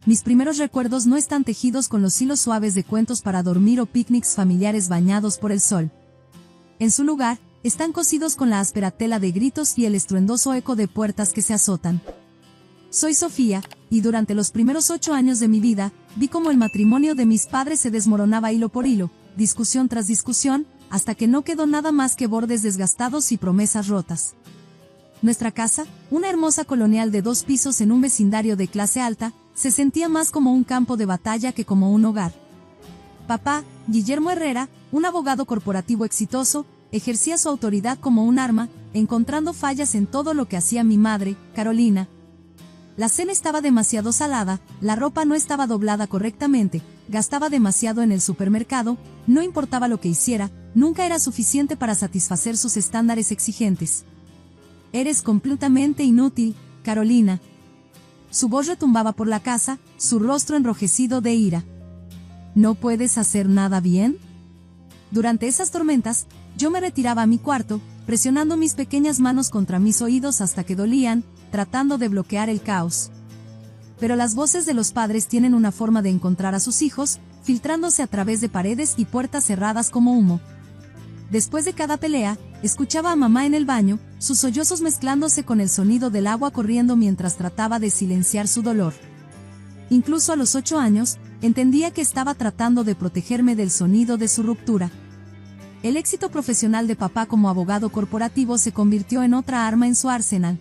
mis primeros recuerdos no están tejidos con los hilos suaves de cuentos para dormir o picnics familiares bañados por el sol. En su lugar, están cosidos con la áspera tela de gritos y el estruendoso eco de puertas que se azotan. Soy Sofía, y durante los primeros 8 años de mi vida, vi cómo el matrimonio de mis padres se desmoronaba hilo por hilo, discusión tras discusión, hasta que no quedó nada más que bordes desgastados y promesas rotas. Nuestra casa, una hermosa colonial de 2 pisos en un vecindario de clase alta, se sentía más como un campo de batalla que como un hogar. Papá, Guillermo Herrera, un abogado corporativo exitoso, ejercía su autoridad como un arma, encontrando fallas en todo lo que hacía mi madre, Carolina. La cena estaba demasiado salada, la ropa no estaba doblada correctamente, gastaba demasiado en el supermercado, no importaba lo que hiciera, nunca era suficiente para satisfacer sus estándares exigentes. Eres completamente inútil, Carolina. Su voz retumbaba por la casa, su rostro enrojecido de ira. ¿No puedes hacer nada bien? Durante esas tormentas, yo me retiraba a mi cuarto, presionando mis pequeñas manos contra mis oídos hasta que dolían, tratando de bloquear el caos. Pero las voces de los padres tienen una forma de encontrar a sus hijos, filtrándose a través de paredes y puertas cerradas como humo. Después de cada pelea, escuchaba a mamá en el baño, sus sollozos mezclándose con el sonido del agua corriendo mientras trataba de silenciar su dolor. Incluso a los 8 años, entendía que estaba tratando de protegerme del sonido de su ruptura. El éxito profesional de papá como abogado corporativo se convirtió en otra arma en su arsenal.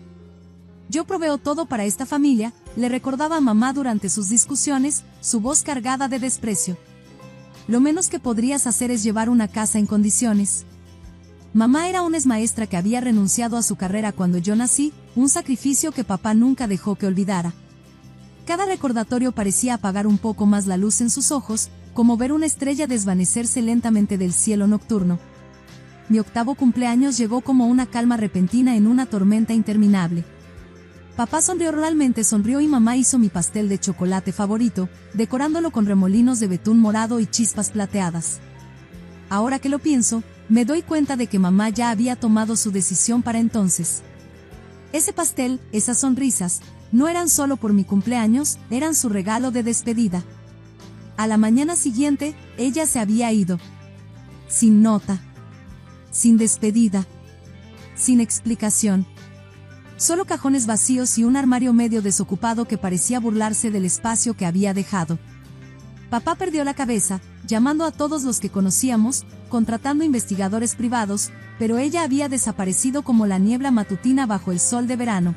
Yo proveo todo para esta familia, le recordaba a mamá durante sus discusiones, su voz cargada de desprecio. Lo menos que podrías hacer es llevar una casa en condiciones. Mamá era una exmaestra que había renunciado a su carrera cuando yo nací, un sacrificio que papá nunca dejó que olvidara. Cada recordatorio parecía apagar un poco más la luz en sus ojos, como ver una estrella desvanecerse lentamente del cielo nocturno. Mi 8º cumpleaños llegó como una calma repentina en una tormenta interminable. Papá sonrió y mamá hizo mi pastel de chocolate favorito, decorándolo con remolinos de betún morado y chispas plateadas. Ahora que lo pienso, me doy cuenta de que mamá ya había tomado su decisión para entonces. Ese pastel, esas sonrisas, no eran solo por mi cumpleaños, eran su regalo de despedida. A la mañana siguiente, ella se había ido. Sin nota. Sin despedida. Sin explicación. Solo cajones vacíos y un armario medio desocupado que parecía burlarse del espacio que había dejado. Papá perdió la cabeza, llamando a todos los que conocíamos, contratando investigadores privados, pero ella había desaparecido como la niebla matutina bajo el sol de verano.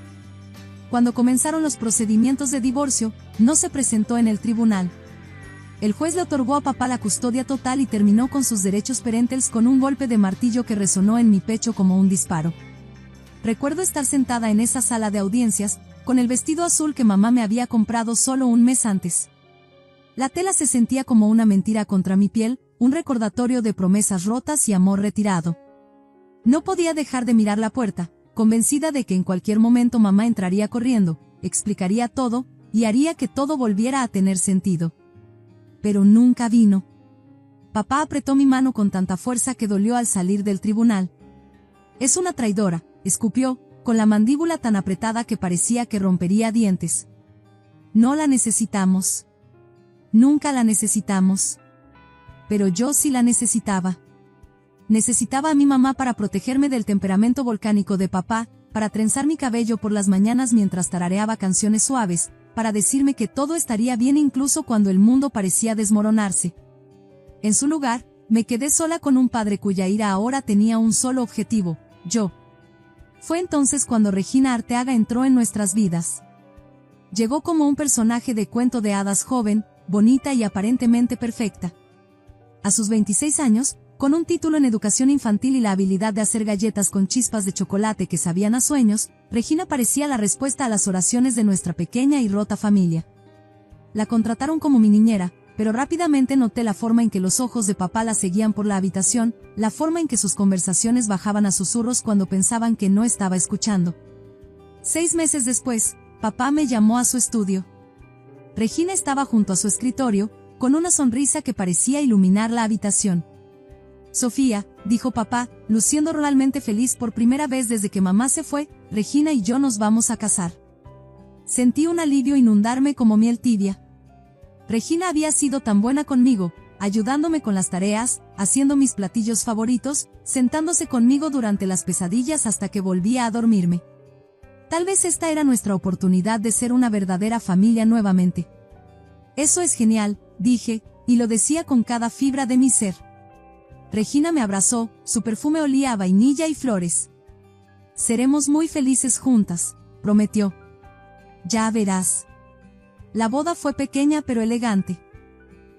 Cuando comenzaron los procedimientos de divorcio, no se presentó en el tribunal. El juez le otorgó a papá la custodia total y terminó con sus derechos parentales con un golpe de martillo que resonó en mi pecho como un disparo. Recuerdo estar sentada en esa sala de audiencias, con el vestido azul que mamá me había comprado solo un mes antes. La tela se sentía como una mentira contra mi piel, un recordatorio de promesas rotas y amor retirado. No podía dejar de mirar la puerta, convencida de que en cualquier momento mamá entraría corriendo, explicaría todo, y haría que todo volviera a tener sentido. Pero nunca vino. Papá apretó mi mano con tanta fuerza que dolió al salir del tribunal. Es una traidora, escupió, con la mandíbula tan apretada que parecía que rompería dientes. No la necesitamos. Nunca la necesitamos. Pero yo sí la necesitaba. Necesitaba a mi mamá para protegerme del temperamento volcánico de papá, para trenzar mi cabello por las mañanas mientras tarareaba canciones suaves, para decirme que todo estaría bien incluso cuando el mundo parecía desmoronarse. En su lugar, me quedé sola con un padre cuya ira ahora tenía un solo objetivo, yo. Fue entonces cuando Regina Arteaga entró en nuestras vidas. Llegó como un personaje de cuento de hadas joven, bonita y aparentemente perfecta. A sus 26 años, con un título en educación infantil y la habilidad de hacer galletas con chispas de chocolate que sabían a sueños, Regina parecía la respuesta a las oraciones de nuestra pequeña y rota familia. La contrataron como mi niñera, pero rápidamente noté la forma en que los ojos de papá la seguían por la habitación, la forma en que sus conversaciones bajaban a susurros cuando pensaban que no estaba escuchando. 6 meses después, papá me llamó a su estudio. Regina estaba junto a su escritorio, con una sonrisa que parecía iluminar la habitación. Sofía, dijo papá, luciendo realmente feliz por primera vez desde que mamá se fue, Regina y yo nos vamos a casar. Sentí un alivio inundarme como miel tibia. Regina había sido tan buena conmigo, ayudándome con las tareas, haciendo mis platillos favoritos, sentándose conmigo durante las pesadillas hasta que volvía a dormirme. Tal vez esta era nuestra oportunidad de ser una verdadera familia nuevamente. Eso es genial, dije, y lo decía con cada fibra de mi ser. Regina me abrazó, su perfume olía a vainilla y flores. Seremos muy felices juntas, prometió. Ya verás. La boda fue pequeña pero elegante.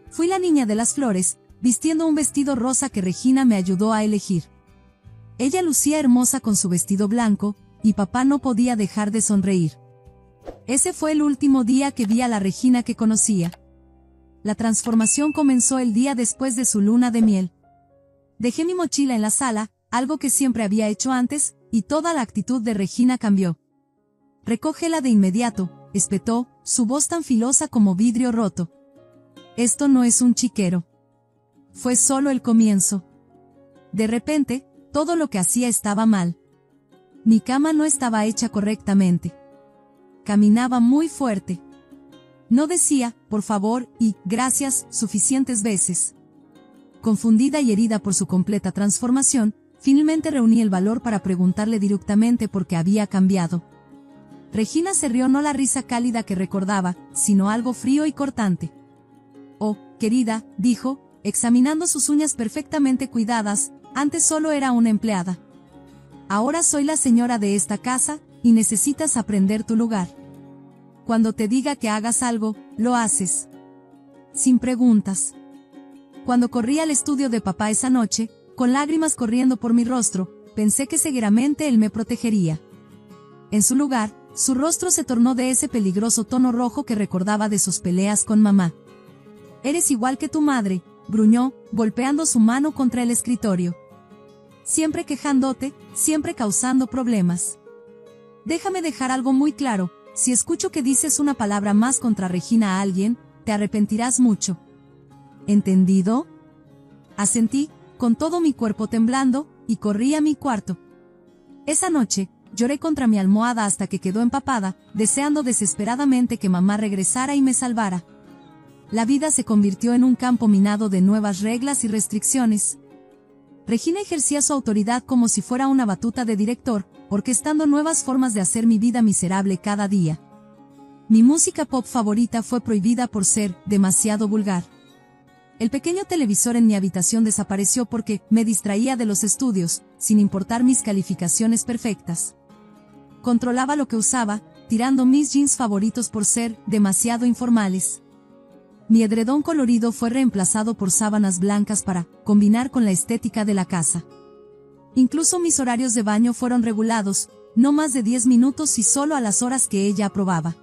Fui la niña de las flores, vistiendo un vestido rosa que Regina me ayudó a elegir. Ella lucía hermosa con su vestido blanco, y papá no podía dejar de sonreír. Ese fue el último día que vi a la Regina que conocía. La transformación comenzó el día después de su luna de miel. Dejé mi mochila en la sala, algo que siempre había hecho antes, y toda la actitud de Regina cambió. Recógela de inmediato, espetó, su voz tan filosa como vidrio roto. Esto no es un chiquero. Fue solo el comienzo. De repente, todo lo que hacía estaba mal. Mi cama no estaba hecha correctamente. Caminaba muy fuerte. No decía, por favor, y, gracias, suficientes veces. Confundida y herida por su completa transformación, finalmente reuní el valor para preguntarle directamente por qué había cambiado. Regina se rió, no la risa cálida que recordaba, sino algo frío y cortante. Oh, querida, dijo, examinando sus uñas perfectamente cuidadas, antes solo era una empleada. Ahora soy la señora de esta casa, y necesitas aprender tu lugar. Cuando te diga que hagas algo, lo haces. Sin preguntas. Cuando corrí al estudio de papá esa noche, con lágrimas corriendo por mi rostro, pensé que seguramente él me protegería. En su lugar, su rostro se tornó de ese peligroso tono rojo que recordaba de sus peleas con mamá. Eres igual que tu madre, gruñó, golpeando su mano contra el escritorio. Siempre quejándote, siempre causando problemas. Déjame dejar algo muy claro, si escucho que dices una palabra más contra Regina a alguien, te arrepentirás mucho. ¿Entendido? Asentí, con todo mi cuerpo temblando, y corrí a mi cuarto. Esa noche, lloré contra mi almohada hasta que quedó empapada, deseando desesperadamente que mamá regresara y me salvara. La vida se convirtió en un campo minado de nuevas reglas y restricciones. Regina ejercía su autoridad como si fuera una batuta de director, orquestando nuevas formas de hacer mi vida miserable cada día. Mi música pop favorita fue prohibida por ser demasiado vulgar. El pequeño televisor en mi habitación desapareció porque me distraía de los estudios, sin importar mis calificaciones perfectas. Controlaba lo que usaba, tirando mis jeans favoritos por ser demasiado informales. Mi edredón colorido fue reemplazado por sábanas blancas para combinar con la estética de la casa. Incluso mis horarios de baño fueron regulados, no más de 10 minutos y solo a las horas que ella aprobaba.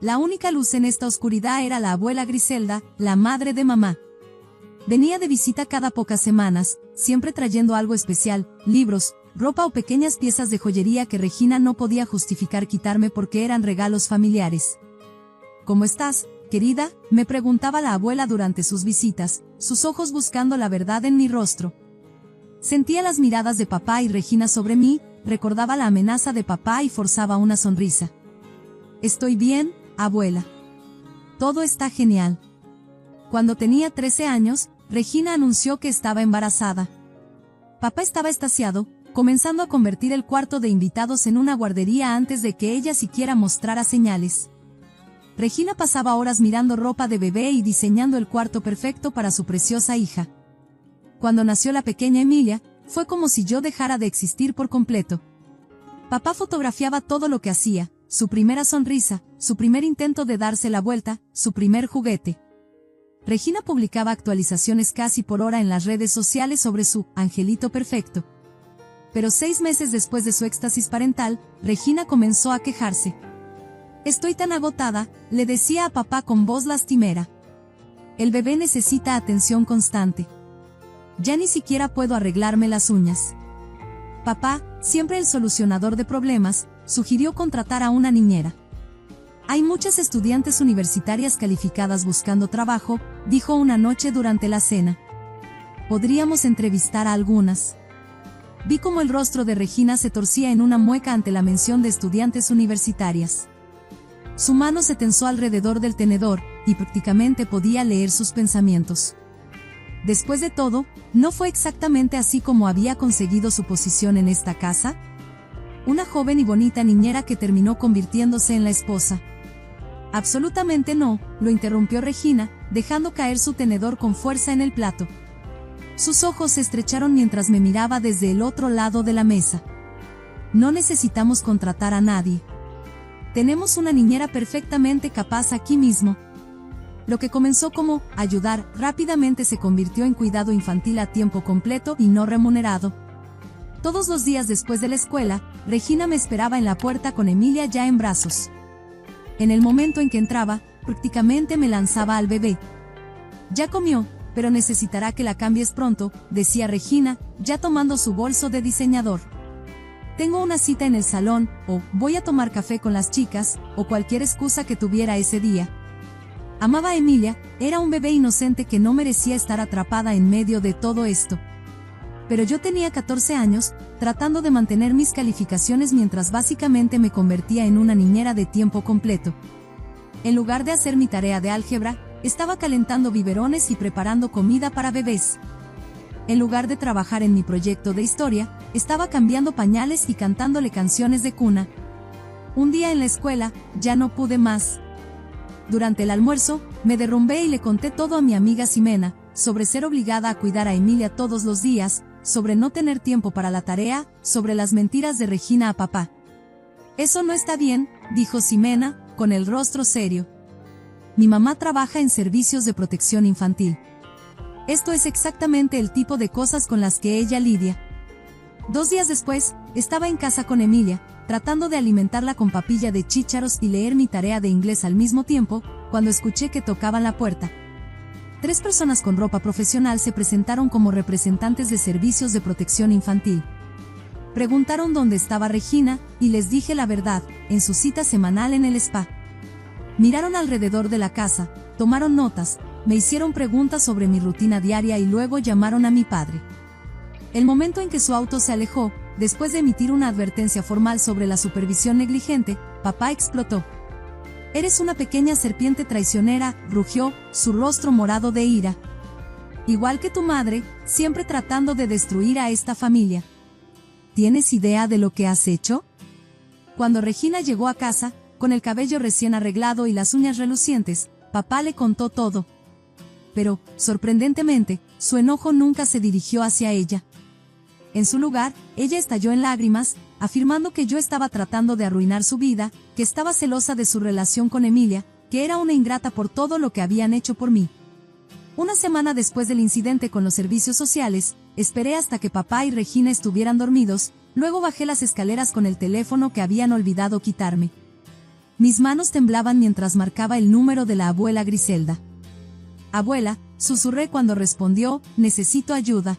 La única luz en esta oscuridad era la abuela Griselda, la madre de mamá. Venía de visita cada pocas semanas, siempre trayendo algo especial, libros, ropa o pequeñas piezas de joyería que Regina no podía justificar quitarme porque eran regalos familiares. ¿Cómo estás, querida?, me preguntaba la abuela durante sus visitas, sus ojos buscando la verdad en mi rostro. Sentía las miradas de papá y Regina sobre mí, recordaba la amenaza de papá y forzaba una sonrisa. Estoy bien, abuela. Todo está genial. Cuando tenía 13 años, Regina anunció que estaba embarazada. Papá estaba extasiado, comenzando a convertir el cuarto de invitados en una guardería antes de que ella siquiera mostrara señales. Regina pasaba horas mirando ropa de bebé y diseñando el cuarto perfecto para su preciosa hija. Cuando nació la pequeña Emilia, fue como si yo dejara de existir por completo. Papá fotografiaba todo lo que hacía, su primera sonrisa, su primer intento de darse la vuelta, su primer juguete. Regina publicaba actualizaciones casi por hora en las redes sociales sobre su angelito perfecto. Pero 6 meses después de su éxtasis parental, Regina comenzó a quejarse. Estoy tan agotada, le decía a papá con voz lastimera. El bebé necesita atención constante. Ya ni siquiera puedo arreglarme las uñas. Papá, siempre el solucionador de problemas, sugirió contratar a una niñera. Hay muchas estudiantes universitarias calificadas buscando trabajo, dijo una noche durante la cena. Podríamos entrevistar a algunas. Vi cómo el rostro de Regina se torcía en una mueca ante la mención de estudiantes universitarias. Su mano se tensó alrededor del tenedor, y prácticamente podía leer sus pensamientos. Después de todo, ¿no fue exactamente así como había conseguido su posición en esta casa? Una joven y bonita niñera que terminó convirtiéndose en la esposa. Absolutamente no, lo interrumpió Regina, dejando caer su tenedor con fuerza en el plato. Sus ojos se estrecharon mientras me miraba desde el otro lado de la mesa. No necesitamos contratar a nadie. Tenemos una niñera perfectamente capaz aquí mismo. Lo que comenzó como ayudar rápidamente se convirtió en cuidado infantil a tiempo completo y no remunerado. Todos los días después de la escuela, Regina me esperaba en la puerta con Emilia ya en brazos. En el momento en que entraba, prácticamente me lanzaba al bebé. Ya comió, pero necesitará que la cambies pronto, decía Regina, ya tomando su bolso de diseñador. Tengo una cita en el salón, o voy a tomar café con las chicas, o cualquier excusa que tuviera ese día. Amaba a Emilia, era un bebé inocente que no merecía estar atrapada en medio de todo esto. Pero yo tenía 14 años, tratando de mantener mis calificaciones mientras básicamente me convertía en una niñera de tiempo completo. En lugar de hacer mi tarea de álgebra, estaba calentando biberones y preparando comida para bebés. En lugar de trabajar en mi proyecto de historia, estaba cambiando pañales y cantándole canciones de cuna. Un día en la escuela, ya no pude más. Durante el almuerzo, me derrumbé y le conté todo a mi amiga Ximena, sobre ser obligada a cuidar a Emilia todos los días, sobre no tener tiempo para la tarea, sobre las mentiras de Regina a papá. Eso no está bien, dijo Ximena, con el rostro serio. Mi mamá trabaja en servicios de protección infantil. Esto es exactamente el tipo de cosas con las que ella lidia. 2 días después, estaba en casa con Emilia, tratando de alimentarla con papilla de chícharos y leer mi tarea de inglés al mismo tiempo, cuando escuché que tocaban la puerta. 3 personas con ropa profesional se presentaron como representantes de servicios de protección infantil. Preguntaron dónde estaba Regina, y les dije la verdad, en su cita semanal en el spa. Miraron alrededor de la casa, tomaron notas, me hicieron preguntas sobre mi rutina diaria y luego llamaron a mi padre. El momento en que su auto se alejó, después de emitir una advertencia formal sobre la supervisión negligente, papá explotó. «Eres una pequeña serpiente traicionera», rugió, su rostro morado de ira. «Igual que tu madre, siempre tratando de destruir a esta familia. ¿Tienes idea de lo que has hecho?». Cuando Regina llegó a casa, con el cabello recién arreglado y las uñas relucientes, papá le contó todo. Pero, sorprendentemente, su enojo nunca se dirigió hacia ella. En su lugar, ella estalló en lágrimas, afirmando que yo estaba tratando de arruinar su vida, que estaba celosa de su relación con Emilia, que era una ingrata por todo lo que habían hecho por mí. Una semana después del incidente con los servicios sociales, esperé hasta que papá y Regina estuvieran dormidos, luego bajé las escaleras con el teléfono que habían olvidado quitarme. Mis manos temblaban mientras marcaba el número de la abuela Griselda. «Abuela», susurré cuando respondió, «necesito ayuda».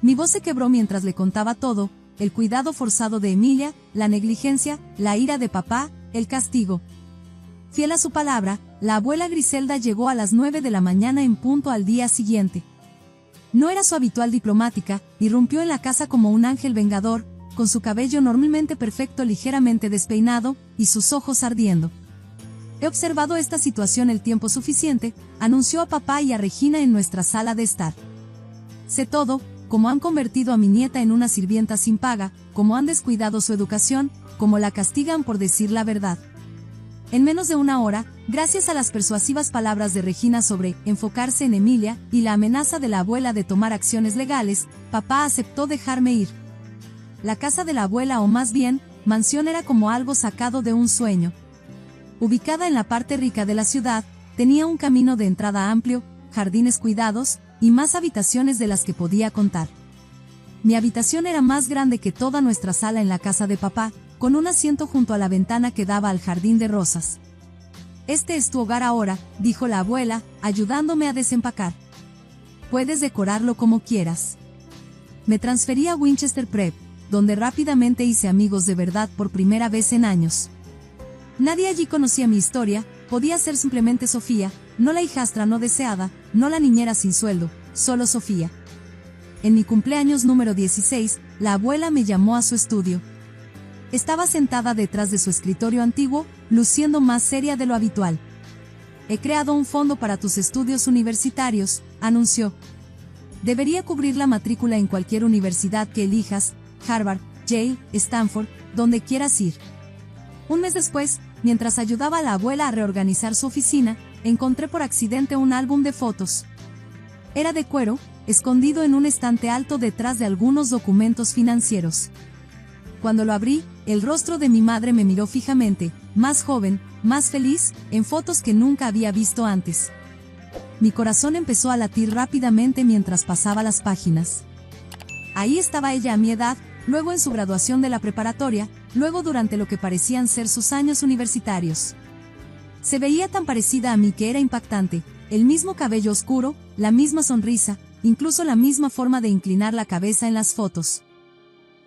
Mi voz se quebró mientras le contaba todo, el cuidado forzado de Emilia, la negligencia, la ira de papá, el castigo. Fiel a su palabra, la abuela Griselda llegó a las 9 de la mañana en punto al día siguiente. No era su habitual diplomática, irrumpió en la casa como un ángel vengador, con su cabello normalmente perfecto ligeramente despeinado, y sus ojos ardiendo. «He observado esta situación el tiempo suficiente», anunció a papá y a Regina en nuestra sala de estar. «Sé todo, cómo han convertido a mi nieta en una sirvienta sin paga, cómo han descuidado su educación, cómo la castigan por decir la verdad». En menos de una hora, gracias a las persuasivas palabras de Regina sobre enfocarse en Emilia y la amenaza de la abuela de tomar acciones legales, papá aceptó dejarme ir. La casa de la abuela, o más bien, mansión, era como algo sacado de un sueño. Ubicada en la parte rica de la ciudad, tenía un camino de entrada amplio, jardines cuidados, y más habitaciones de las que podía contar. Mi habitación era más grande que toda nuestra sala en la casa de papá, con un asiento junto a la ventana que daba al jardín de rosas. «Este es tu hogar ahora», dijo la abuela, ayudándome a desempacar. «Puedes decorarlo como quieras». Me transferí a Winchester Prep, donde rápidamente hice amigos de verdad por primera vez en años. Nadie allí conocía mi historia, podía ser simplemente Sofía, no la hijastra no deseada, no la niñera sin sueldo, solo Sofía. En mi cumpleaños número 16, la abuela me llamó a su estudio. Estaba sentada detrás de su escritorio antiguo, luciendo más seria de lo habitual. he creado un fondo para tus estudios universitarios, anunció. Debería cubrir la matrícula en cualquier universidad que elijas, Harvard, Yale, Stanford, donde quieras ir. Un mes después, mientras ayudaba a la abuela a reorganizar su oficina, encontré por accidente un álbum de fotos. Era de cuero, escondido en un estante alto detrás de algunos documentos financieros. Cuando lo abrí, el rostro de mi madre me miró fijamente, más joven, más feliz, en fotos que nunca había visto antes. Mi corazón empezó a latir rápidamente mientras pasaba las páginas. Ahí estaba ella a mi edad, luego en su graduación de la preparatoria, luego durante lo que parecían ser sus años universitarios. Se veía tan parecida a mí que era impactante, el mismo cabello oscuro, la misma sonrisa, incluso la misma forma de inclinar la cabeza en las fotos.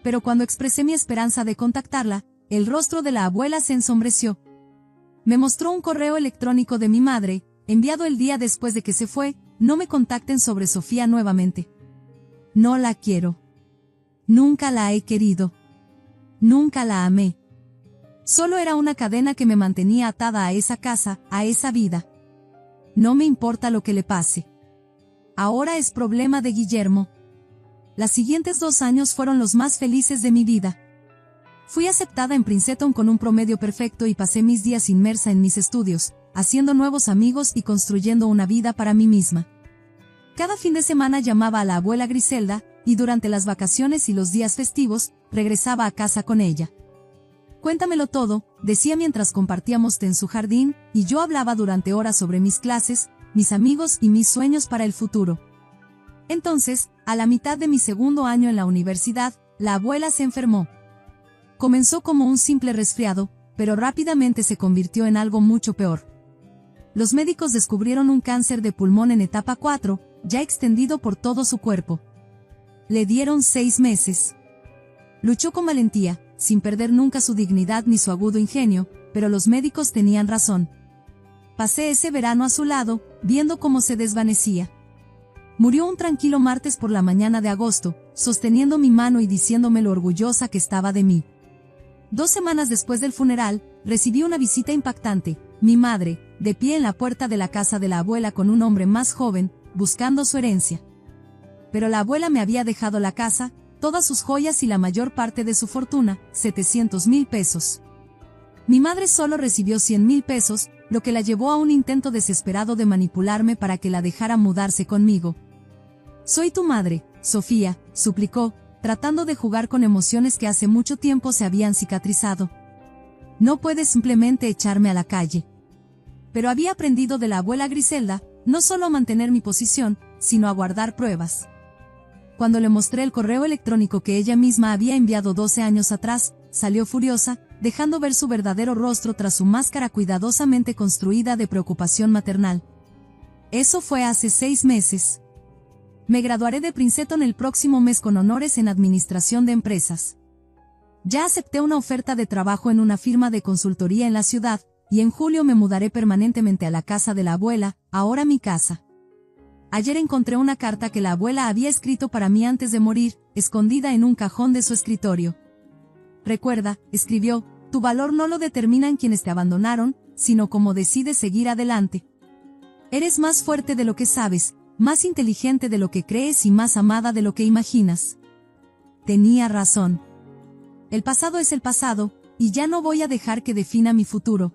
Pero cuando expresé mi esperanza de contactarla, el rostro de la abuela se ensombreció. Me mostró un correo electrónico de mi madre, enviado el día después de que se fue: no me contacten sobre Sofía nuevamente. No la quiero. Nunca la he querido. Nunca la amé. Solo era una cadena que me mantenía atada a esa casa, a esa vida. No me importa lo que le pase. Ahora es problema de Guillermo. Los siguientes 2 años fueron los más felices de mi vida. Fui aceptada en Princeton con un promedio perfecto y pasé mis días inmersa en mis estudios, haciendo nuevos amigos y construyendo una vida para mí misma. Cada fin de semana llamaba a la abuela Griselda, y durante las vacaciones y los días festivos, regresaba a casa con ella. Cuéntamelo todo, decía mientras compartíamos té en su jardín, y yo hablaba durante horas sobre mis clases, mis amigos y mis sueños para el futuro. Entonces, a la mitad de mi segundo año en la universidad, la abuela se enfermó. Comenzó como un simple resfriado, pero rápidamente se convirtió en algo mucho peor. Los médicos descubrieron un cáncer de pulmón en etapa 4, ya extendido por todo su cuerpo. Le dieron 6 meses. Luchó con valentía, sin perder nunca su dignidad ni su agudo ingenio, pero los médicos tenían razón. Pasé ese verano a su lado, viendo cómo se desvanecía. Murió un tranquilo martes por la mañana de agosto, sosteniendo mi mano y diciéndome lo orgullosa que estaba de mí. 2 semanas después del funeral, recibí una visita impactante: mi madre, de pie en la puerta de la casa de la abuela con un hombre más joven, buscando su herencia. Pero la abuela me había dejado la casa, todas sus joyas y la mayor parte de su fortuna, 700,000 pesos. Mi madre solo recibió 100,000 pesos, lo que la llevó a un intento desesperado de manipularme para que la dejara mudarse conmigo. Soy tu madre, Sofía, suplicó, tratando de jugar con emociones que hace mucho tiempo se habían cicatrizado. No puedes simplemente echarme a la calle. Pero había aprendido de la abuela Griselda, no solo a mantener mi posición, sino a guardar pruebas. Cuando le mostré el correo electrónico que ella misma había enviado 12 años atrás, salió furiosa, dejando ver su verdadero rostro tras su máscara cuidadosamente construida de preocupación maternal. Eso fue hace 6 meses. Me graduaré de Princeton el próximo mes con honores en administración de empresas. Ya acepté una oferta de trabajo en una firma de consultoría en la ciudad, y en julio me mudaré permanentemente a la casa de la abuela, ahora mi casa. Ayer encontré una carta que la abuela había escrito para mí antes de morir, escondida en un cajón de su escritorio. Recuerda, escribió, tu valor no lo determinan quienes te abandonaron, sino cómo decides seguir adelante. Eres más fuerte de lo que sabes, más inteligente de lo que crees y más amada de lo que imaginas. Tenía razón. El pasado es el pasado, y ya no voy a dejar que defina mi futuro.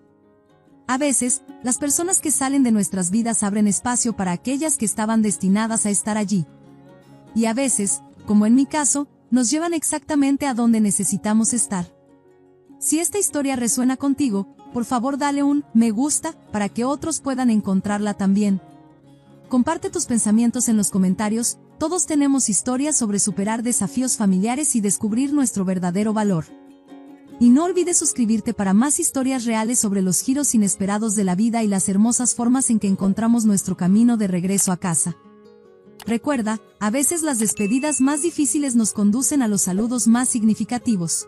A veces, las personas que salen de nuestras vidas abren espacio para aquellas que estaban destinadas a estar allí. Y a veces, como en mi caso, nos llevan exactamente a donde necesitamos estar. Si esta historia resuena contigo, por favor dale un me gusta para que otros puedan encontrarla también. Comparte tus pensamientos en los comentarios, todos tenemos historias sobre superar desafíos familiares y descubrir nuestro verdadero valor. Y no olvides suscribirte para más historias reales sobre los giros inesperados de la vida y las hermosas formas en que encontramos nuestro camino de regreso a casa. Recuerda, a veces las despedidas más difíciles nos conducen a los saludos más significativos.